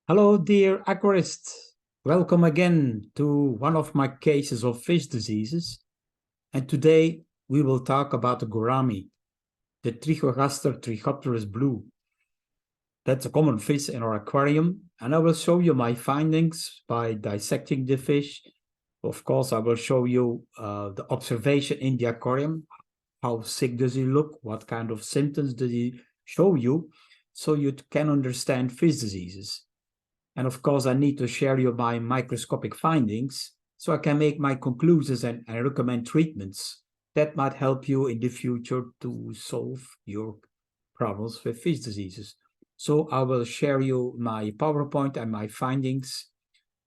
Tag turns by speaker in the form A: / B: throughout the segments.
A: Hello, dear aquarists. Welcome again to one of my cases of fish diseases. And today we will talk about the gourami, the Trichogaster trichopterus blue. That's a common fish in our aquarium. And I will show you my findings by dissecting the fish. Of course, I will show you the observation in the aquarium. How sick does he look? What kind of symptoms does he show you? So you can understand fish diseases. And of course, I need to share you my microscopic findings so I can make my conclusions and recommend treatments that might help you in the future to solve your problems with fish diseases. So I will share you my PowerPoint and my findings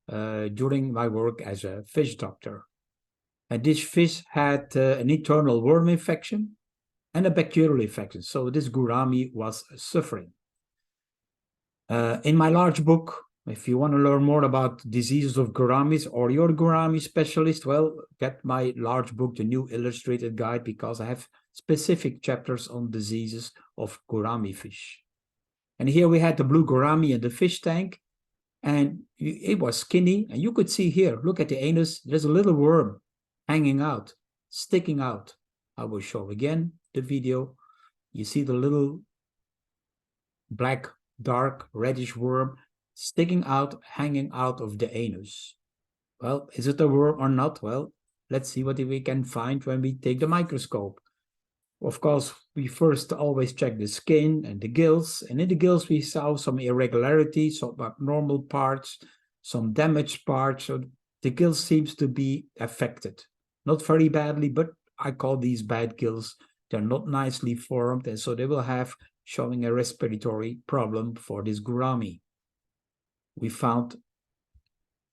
A: during my work as a fish doctor. And this fish had an internal worm infection and a bacterial infection. So this gourami was suffering. In my large book, if you want to learn more about diseases of gouramis or you're a gourami specialist, well, get my large book, the new illustrated guide, because I have specific chapters on diseases of gourami fish. And here we had the blue gourami in the fish tank, and it was skinny. And you could see here, look at the anus, there's a little worm hanging out, sticking out. I will show again the video. You see the little black, dark, reddish worm sticking out, hanging out of the anus. Well, is it a worm or not? Well, let's see what we can find when we take the microscope. Of course, we first always check the skin and the gills, and in the gills we saw some irregularities, some abnormal parts, some damaged parts, so the gill seems to be affected. Not very badly, but I call these bad gills. They're not nicely formed, and so they will have showing a respiratory problem for this gourami. We found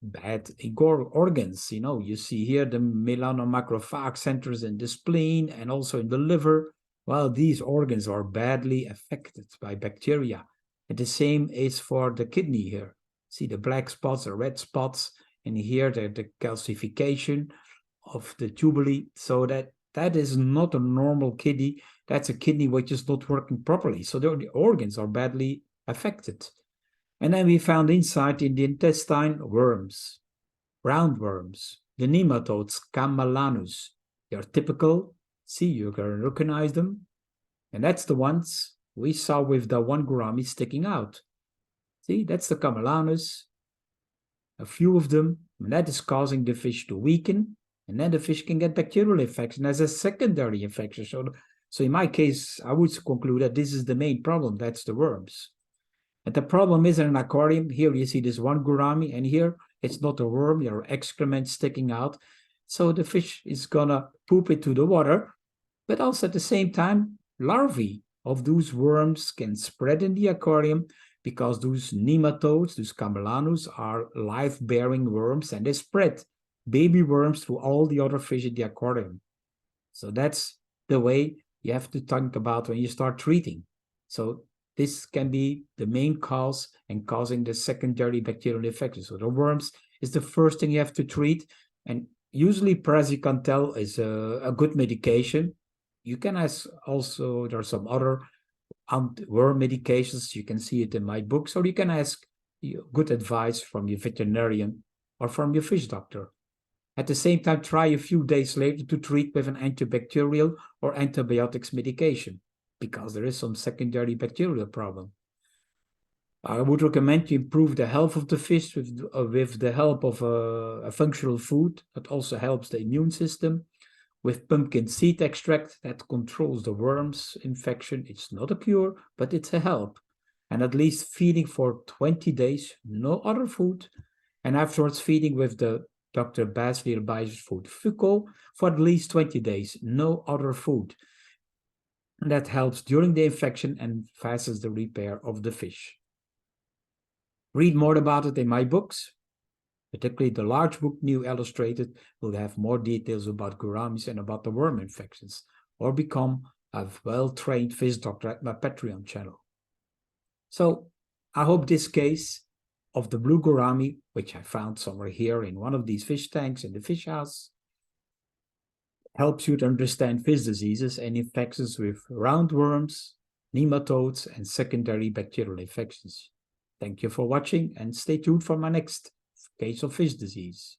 A: bad organs. You see here the melanomacrophage centers in the spleen and also in the liver. Well, these organs are badly affected by bacteria. And the same is for the kidney here. See the black spots, the red spots, and here the calcification of the tubuli. So that is not a normal kidney. That's a kidney which is not working properly. So the organs are badly affected. And then we found inside in the intestine worms, roundworms, the nematodes, Camellanus. They are typical. See, you can recognize them. And that's the ones we saw with the one gourami sticking out. See, that's the Camellanus. A few of them, and that is causing the fish to weaken. And then the fish can get bacterial infection as a secondary infection. So in my case, I would conclude that this is the main problem. That's the worms. And the problem is in an aquarium, here you see this one gourami, and here it's not a worm, there are excrement sticking out. So the fish is gonna poop into the water, but also at the same time, larvae of those worms can spread in the aquarium because those nematodes, those Camellanus, are live-bearing worms, and they spread baby worms through all the other fish in the aquarium. So that's the way you have to think about when you start treating. So this can be the main cause and causing the secondary bacterial infection. So the worms is the first thing you have to treat. And usually praziquantel is a good medication. You can ask also, there are some other worm medications. You can see it in my books, or you can ask good advice from your veterinarian or from your fish doctor. At the same time, try a few days later to treat with an antibacterial or antibiotics medication, because there is some secondary bacterial problem. I would recommend to improve the health of the fish with the help of a functional food that also helps the immune system, with pumpkin seed extract that controls the worms infection. It's not a cure, but it's a help. And at least feeding for 20 days, no other food. And afterwards feeding with the Dr. Bassleer Food Fuco for at least 20 days, no other food. And that helps during the infection and fastens the repair of the fish. Read more about it in my books, particularly the large book, New Illustrated, will have more details about gouramis and about the worm infections, or become a well-trained fish doctor at my Patreon channel. So I hope this case of the blue gourami, which I found somewhere here in one of these fish tanks in the fish house, helps you to understand fish diseases and infections with roundworms, nematodes, and secondary bacterial infections. Thank you for watching and stay tuned for my next case of fish disease.